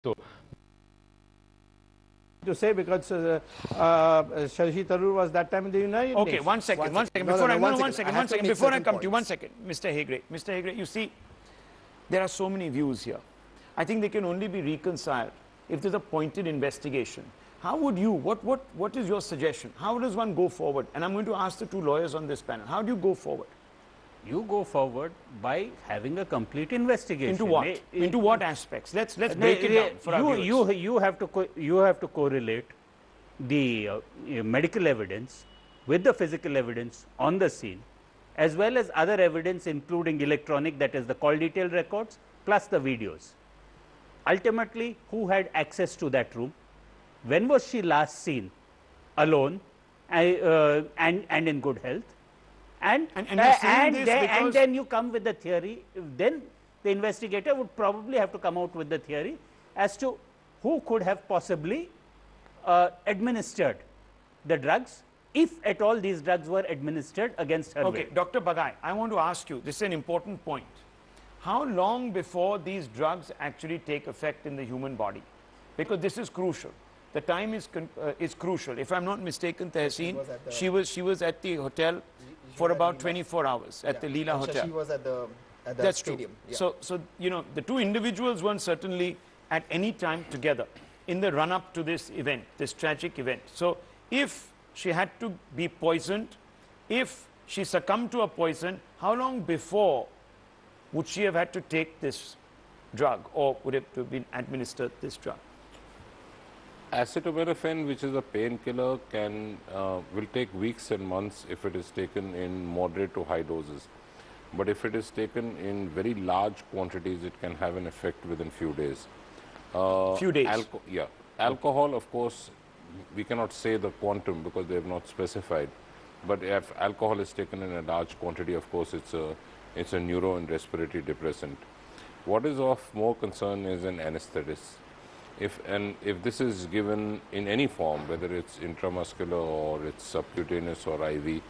So to say because Shashi Tharoor was that time in the United Nations. Okay, one second. Before I come to you, 1 second. Mr. Hegde, you see, there are so many views here. I think they can only be reconciled if there's a pointed investigation. How would you, what is your suggestion? How does one go forward? And I'm going to ask the two lawyers on this panel. How do you go forward? You go forward by having a complete investigation. Into what? Into what aspects? Let's break it down for our viewers. You have to correlate the medical evidence with the physical evidence on the scene, as well as other evidence including electronic, that is the call detail records, plus the videos. Ultimately, who had access to that room? When was she last seen alone and in good health? And then you come with the theory. Then the investigator would probably have to come out with the theory as to who could have possibly administered the drugs, if at all these drugs were administered against her. Okay, Dr. Bagai, I want to ask you, this is an important point. How long before these drugs actually take effect in the human body? Because this is crucial. The time is crucial. If I'm not mistaken, Tehseen, she was at the hotel for about 24 hours at the Leela Hotel. She was at the That's stadium. True. Yeah. So, you know, the two individuals weren't certainly at any time together in the run-up to this event, this tragic event. So, if she had to be poisoned, if she succumbed to a poison, how long before would she have had to take this drug, or would it have been administered this drug? acetaminophen, which is a painkiller, will take weeks and months if it is taken in moderate to high doses. But if it is taken in very large quantities, it can have an effect within few days. Few days? Alcohol, of course, we cannot say the quantum because they have not specified. But if alcohol is taken in a large quantity, of course, it's a neuro and respiratory depressant. What is of more concern is an anesthetist. If this is given in any form, whether it's intramuscular or it's subcutaneous or IV,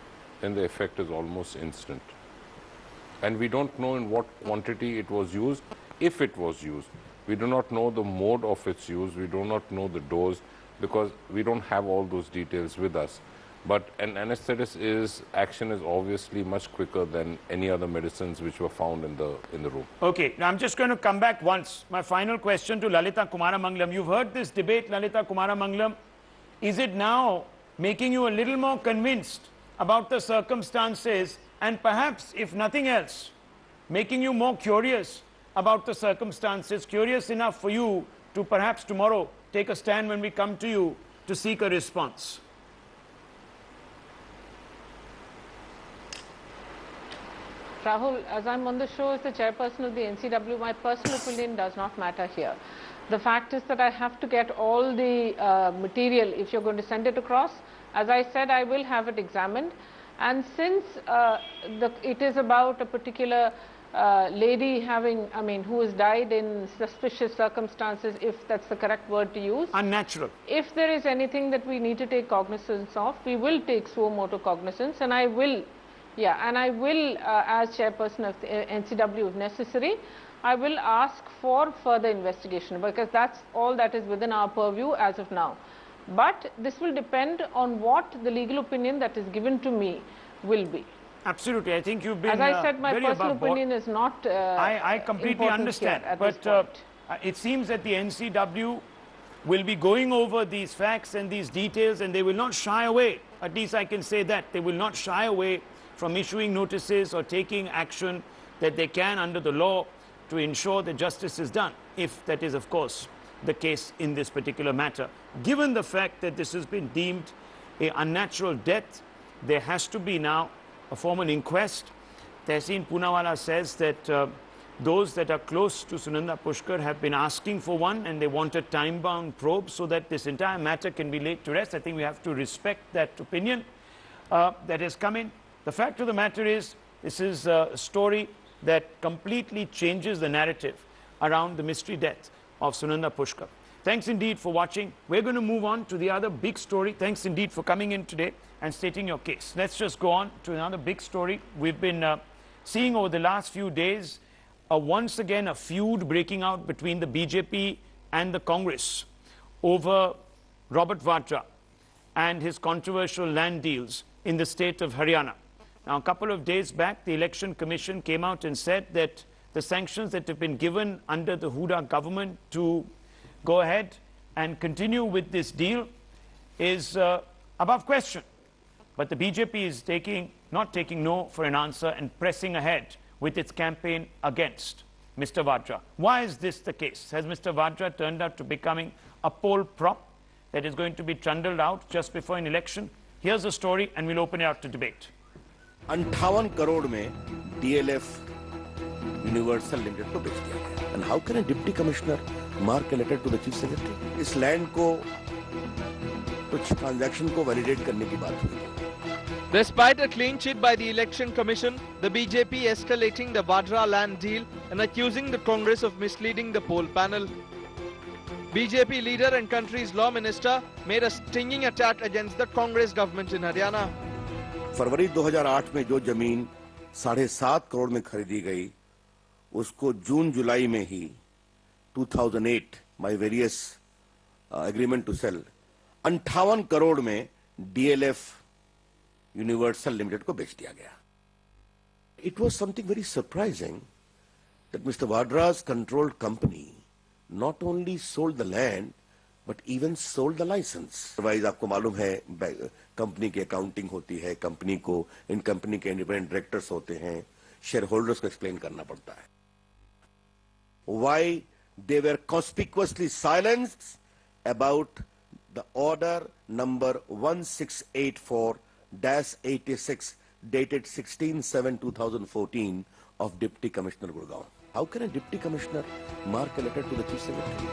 then the effect is almost instant. And we don't know in what quantity it was used, if it was used. We do not know the mode of its use, we do not know the dose, because we don't have all those details with us. But an anesthetist action is obviously much quicker than any other medicines which were found in the room. Okay, now I'm just going to come back once. My final question to Lalitha Kumaramangalam. You've heard this debate, Lalitha Kumaramangalam. Is it now making you a little more convinced about the circumstances, and perhaps, if nothing else, making you more curious about the circumstances, curious enough for you to perhaps tomorrow take a stand when we come to you to seek a response? Rahul, as I'm on the show as the chairperson of the NCW, my personal opinion does not matter here. The fact is that I have to get all the material. If you're going to send it across, as I said, I will have it examined. And since it is about a particular lady who has died in suspicious circumstances, if that's the correct word to use. Unnatural. If there is anything that we need to take cognizance of, we will take suo motu cognizance, and I will. Yeah, and I will, as chairperson of the NCW if necessary, I will ask for further investigation, because that's all that is within our purview as of now. But this will depend on what the legal opinion that is given to me will be. Absolutely. I think you've been as I said, my very personal opinion is not I completely understand. But it seems that the NCW will be going over these facts and these details, and they will not shy away. At least I can say that. They will not shy away from issuing notices or taking action that they can under the law to ensure that justice is done, if that is, of course, the case in this particular matter. Given the fact that this has been deemed an unnatural death, there has to be now a formal inquest. Tehseen Poonawalla says that those that are close to Sunanda Pushkar have been asking for one, and they want a time-bound probe so that this entire matter can be laid to rest. I think we have to respect that opinion that has come in. The fact of the matter is, this is a story that completely changes the narrative around the mystery death of Sunanda Pushkar. Thanks indeed for watching. We're going to move on to the other big story. Thanks indeed for coming in today and stating your case. Let's just go on to another big story. We've been seeing over the last few days once again a feud breaking out between the BJP and the Congress over Robert Vadra and his controversial land deals in the state of Haryana. Now, a couple of days back, the Election Commission came out and said that the sanctions that have been given under the Hooda government to go ahead and continue with this deal is above question. But the BJP is not taking no for an answer and pressing ahead with its campaign against Mr. Vadra. Why is this the case? Has Mr. Vadra turned out to becoming a poll prop that is going to be trundled out just before an election? Here's the story, and we'll open it up to debate. 58 crore में DLF universal limited को बेच दिया गया. And how can a deputy commissioner mark a letter to the chief secretary? इस land को कुछ transaction को validate करने की बात हुई. Despite a clean chit by the Election Commission, the BJP escalating the Vadra land deal and accusing the Congress of misleading the poll panel. BJP leader and country's law minister made a stinging attack against the Congress government in Haryana. फरवरी 2008 में जो जमीन 7.5 करोड़ में खरीदी गई, उसको जून जुलाई में ही 2008 by various agreement to sell 58 crore में DLF universal limited को बेच दिया गया. It was something very surprising that Mr. Vadra's controlled company not only sold the land but even sold the license. Otherwise, आपको मालूम है कंपनी की अकाउंटिंग होती है, कंपनी को इन कंपनी के इंडिपेंडेंट डायरेक्टर्स होते हैं, शेयर होल्डर्स को एक्सप्लेन करना पड़ता है. Why they were conspicuously silenced about the order number 1684-86 dated 16/7/2014 of Deputy Commissioner Gurgaon. How can a Deputy Commissioner mark a letter to the Chief Secretary?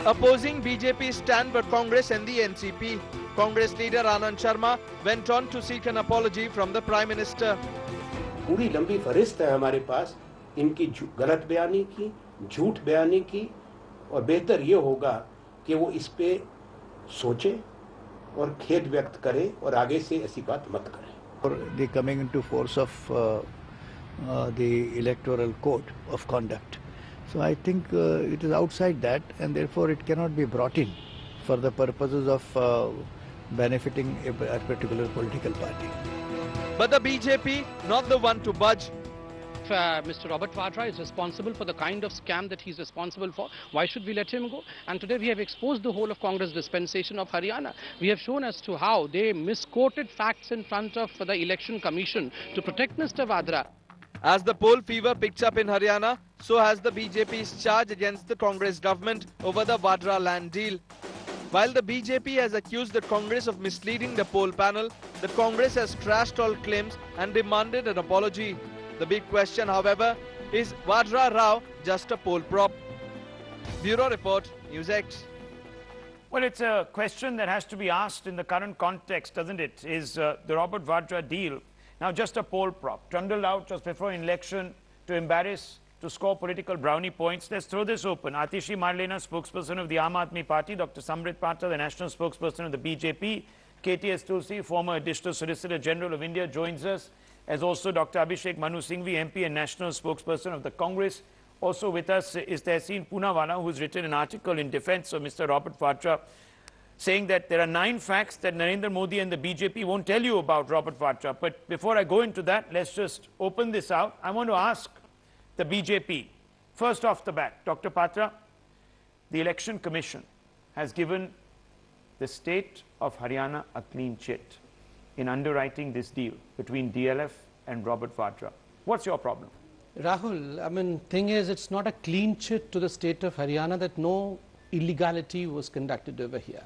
Opposing BJP's stand but Congress and the NCP, Congress leader Anand Sharma went on to seek an apology from the Prime Minister. पूरी लंबी फहरिस्त है हमारे पास इनकी गलत बयानी की, झूठ बयानी की, और बेहतर ये होगा कि वो इस पे सोचे और खेद व्यक्त करे और आगे से ऐसी बात मत करें. For the coming into force of the electoral code of conduct. So I think it is outside that, and therefore it cannot be brought in for the purposes of benefiting a particular political party. But the BJP not the one to budge. Mr. Robert Vadra is responsible for the kind of scam that he's responsible for. Why should we let him go? And today we have exposed the whole of Congress dispensation of Haryana. We have shown as to how they misquoted facts in front of the Election Commission to protect Mr. Vadra. As the poll fever picks up in Haryana, so has the BJP's charge against the Congress government over the Vadra land deal. While the BJP has accused the Congress of misleading the poll panel, the Congress has trashed all claims and demanded an apology. The big question, however, is Vadra Rao just a poll prop? Bureau Report, News X. Well, it's a question that has to be asked in the current context, doesn't it? Is the Robert Vadra deal now just a poll prop, trundled out just before an election to embarrass, to score political brownie points? Let's throw this open. Atishi Marlena, spokesperson of the Aam Aadmi Party, Dr. Samrit Patra, the national spokesperson of the BJP, KTS Tulsi, former Additional Solicitor General of India, joins us, as also Dr. Abhishek Manu Singhvi, MP and national spokesperson of the Congress. Also with us is Tehseen Poonawala, who's written an article in defense of Mr. Robert Vadra, saying that there are 9 facts that Narendra Modi and the BJP won't tell you about Robert Vadra. But before I go into that, let's just open this out. I want to ask the BJP, first off the bat, Dr. Patra, the Election Commission has given the state of Haryana a clean chit in underwriting this deal between DLF and Robert Vadra. What's your problem? Rahul, I mean, thing is, it's not a clean chit to the state of Haryana that no illegality was conducted over here.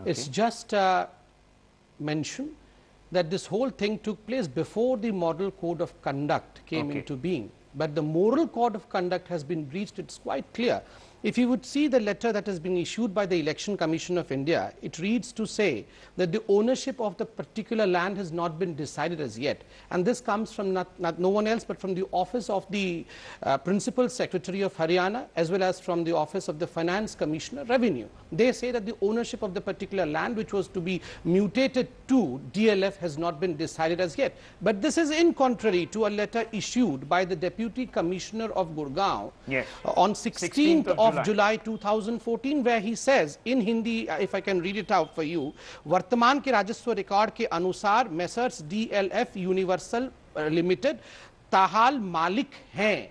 Okay. It's just mention that this whole thing took place before the model code of conduct came into being. But the moral code of conduct has been breached. It's quite clear. If you would see the letter that has been issued by the Election Commission of India, it reads to say that the ownership of the particular land has not been decided as yet. And this comes from no one else but from the office of the Principal Secretary of Haryana, as well as from the office of the Finance Commissioner, Revenue. They say that the ownership of the particular land which was to be mutated to DLF has not been decided as yet. But this is in contrary to a letter issued by the Deputy Commissioner of Gurgaon on 16th of of July 2014, where he says in Hindi, if I can read it out for you, वर्तमान के राजस्व record के अनुसार messrs DLF universal limited ताहाल मालिक हैं.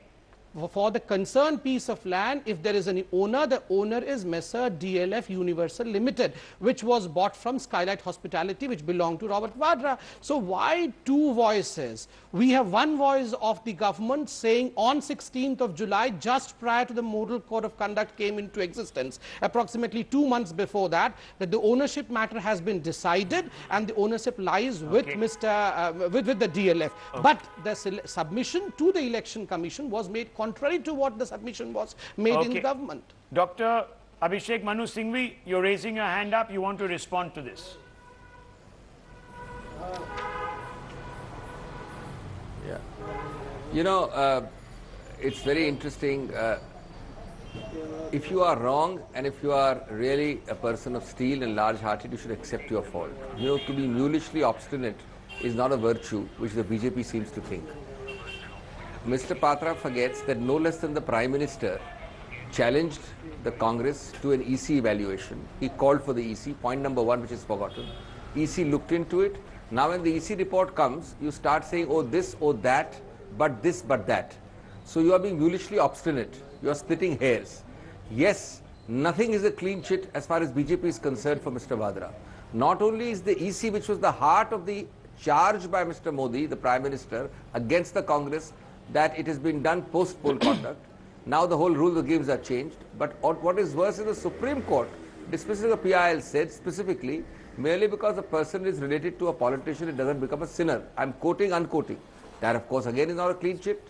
For the concerned piece of land, if there is an owner, the owner is Messer DLF Universal Limited, which was bought from Skylight Hospitality, which belonged to Robert Vadra. So why two voices? We have one voice of the government saying on 16th of July, just prior to the Model Code of Conduct came into existence, approximately 2 months before that, that the ownership matter has been decided and the ownership lies with with the DLF. But the submission to the Election Commission was made contrary to what the submission was made in the government. Dr. Abhishek Manu Singhvi, you're raising your hand up. You want to respond to this? Yeah. You know, it's very interesting. If you are wrong and if you are really a person of steel and large-hearted, you should accept your fault. You know, to be mulishly obstinate is not a virtue, which the BJP seems to think. Mr. Patra forgets that no less than the Prime Minister challenged the Congress to an EC evaluation. He called for the EC, point number one, which is forgotten. EC looked into it. Now when the EC report comes, you start saying, oh this, oh that, but this, but that. So you are being mulishly obstinate. You are splitting hairs. Yes, nothing is a clean chit as far as BJP is concerned for Mr. Vadra. Not only is the EC, which was the heart of the charge by Mr. Modi, the Prime Minister, against the Congress, that it has been done post-poll conduct. Now the whole rule of games are changed. But what is worse is the Supreme Court dismissing a PIL said specifically, merely because a person is related to a politician, it doesn't become a sinner. I'm quoting, unquoting. That, of course, again is not a clean chit.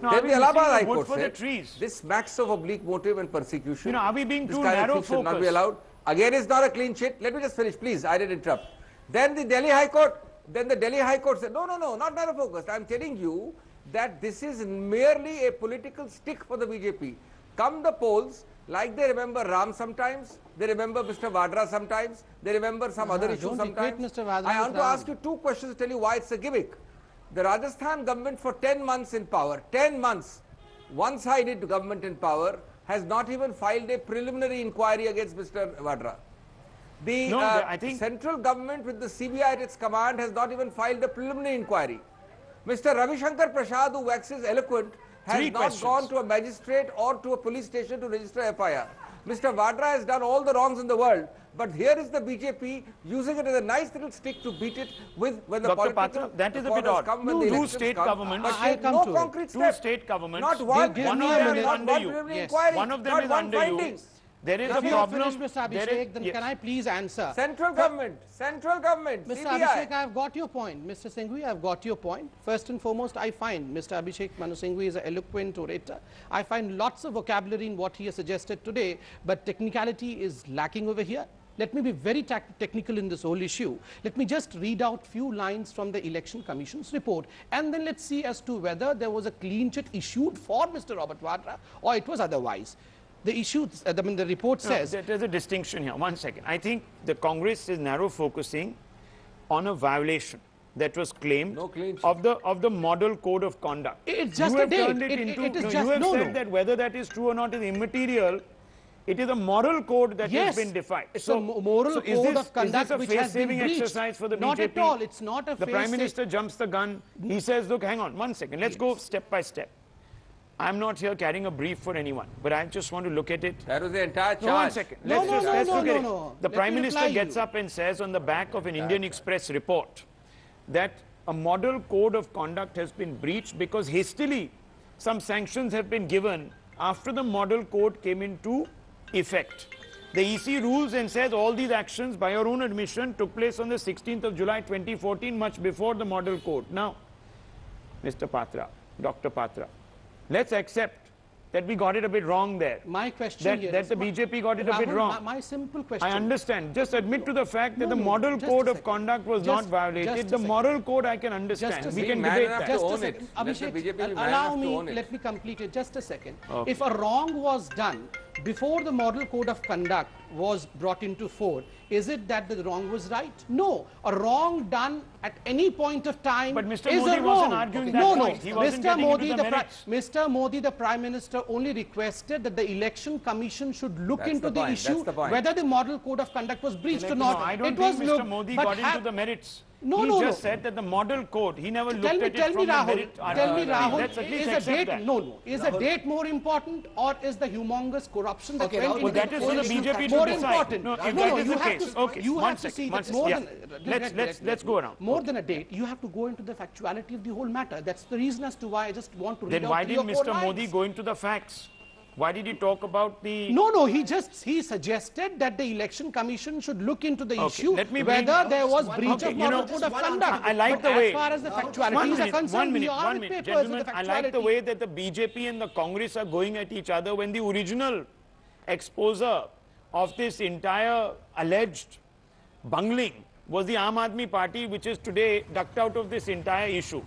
No, then the Allahabad High Court said, trees. This smacks of oblique motive and persecution. You know, are we being this too kind narrow of thing should not be focused? allowed. Again, it's not a clean chit. Let me just finish, please. I didn't interrupt. Then the Delhi High Court said, no, not narrow focused. I'm telling you that this is merely a political stick for the BJP. Come the polls, like they remember Ram sometimes, they remember Mr. Vadra sometimes, they remember some other issues sometimes. Mr. Vadra I want to ask you two questions to tell you why it's a gimmick. The Rajasthan government for 10 months in power, 10 months, one-sided government in power, has not even filed a preliminary inquiry against Mr. Vadra. The central government with the CBI at its command has not even filed a preliminary inquiry. Mr. Ravi Shankar Prasad, who waxes eloquent, has not gone to a magistrate or to a police station to register FIR. Mr. Vadra has done all the wrongs in the world, but here is the BJP using it as a nice little stick to beat it with when the Dr. Patra, that is a bit odd. Two state governments, two state governments, not one, one of them is under you. One of them is under you. There is a problem. Mr. Abhishek, then can I please answer? Central government, Mr. CBI. Abhishek, I have got your point. Mr. Singhvi, I have got your point. First and foremost, I find Mr. Abhishek Manu Singhvi is an eloquent orator. I find lots of vocabulary in what he has suggested today, but technicality is lacking over here. Let me be very technical in this whole issue. Let me just read out few lines from the Election Commission's report, and then let's see as to whether there was a clean chit issued for Mr. Robert Vadra or it was otherwise. The issue, the report says... There's a distinction here. One second. I think the Congress is narrow focusing on a violation that was claimed of the model code of conduct. It's just a date. You have said that whether that is true or not is immaterial. It is a moral code that has been defined. It's a moral code of conduct which has been breached. Exercise for the not BJP? At all. It's not a The Prime Minister jumps the gun. He says, look, hang on, 1 second. Let's go step by step. I'm not here carrying a brief for anyone, but I just want to look at it. That was the entire charge. No, 1 second. Let's look at it. The Prime Minister gets up and says on the back of an Indian Express report that a model code of conduct has been breached because hastily some sanctions have been given after the model code came into effect. The EC rules and says all these actions, by your own admission, took place on the 16th of July 2014, much before the model code. Now, Mr. Patra, Dr. Patra, let's accept that we got it a bit wrong there. My question here that the BJP got it a bit wrong. My simple question. I understand. Just admit to the fact that the model code of conduct was not violated. The moral code I can understand. We can debate that. Just a second. Abhishek, allow me, let me complete it. Just a second. If a wrong was done, before the model code of conduct was brought into force, is it that the wrong was right? No. A wrong done at any point of time but Mr. is Modi a wasn't wrong. arguing that No, point. He wasn't getting into the merits. Mr. Modi, the Prime Minister, only requested that the Election Commission should look into the issue whether the model code of conduct was breached or not. No, I don't think Mr. Modi got into the merits. No, he no, just no. said that the model code, he never looked at it Tell me, from the merit. Rahul, Let's at least is a accept date, that. no, is a date more important, or is the humongous corruption that went into well, that the is for the coalition BJP to more decide. important? No, if that is the case, okay, you one have to second, see one that more second. than, Let's go around. More than a date, you have to go into the factuality of the whole matter. That's the reason as to why I just want to read Then out why 3 didn't or 4 Mr. Modi lines. go into the facts? Why did he talk about the... No, he suggested that the Election Commission should look into the issue let me whether there was breach of model code of conduct. I like But the way... as far as the factualities are concerned, we are with papers Gentlemen, with the I like the factuality. way that the BJP and the Congress are going at each other when the original exposer of this entire alleged bungling was the Aam Aadmi Party, which is today ducked out of this entire issue.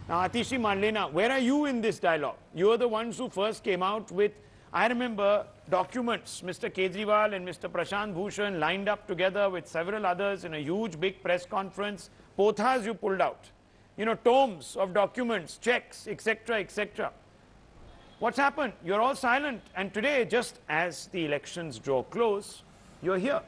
Now, Atishi Marlena, where are you in this dialogue? You are the ones who first came out with, I remember, documents. Mr. Kejriwal and Mr. Prashant Bhushan lined up together with several others in a huge big press conference. Pothas you pulled out. You know, tomes of documents, checks, etc., etc. What's happened? You're all silent. And today, just as the elections draw close, you're here.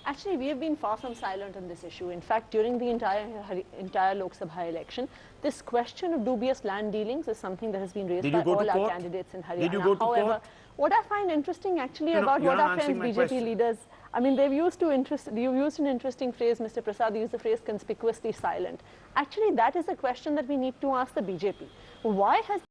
Actually, we have been far from silent on this issue. In fact, during the entire Lok Sabha election, this question of dubious land dealings is something that has been raised by all our candidates in Haryana. Did you go to However, court? what I find interesting actually about what our friends BJP leaders, I mean, you've used an interesting phrase, Mr. Prasad used the phrase conspicuously silent. Actually, that is a question that we need to ask the BJP. Why has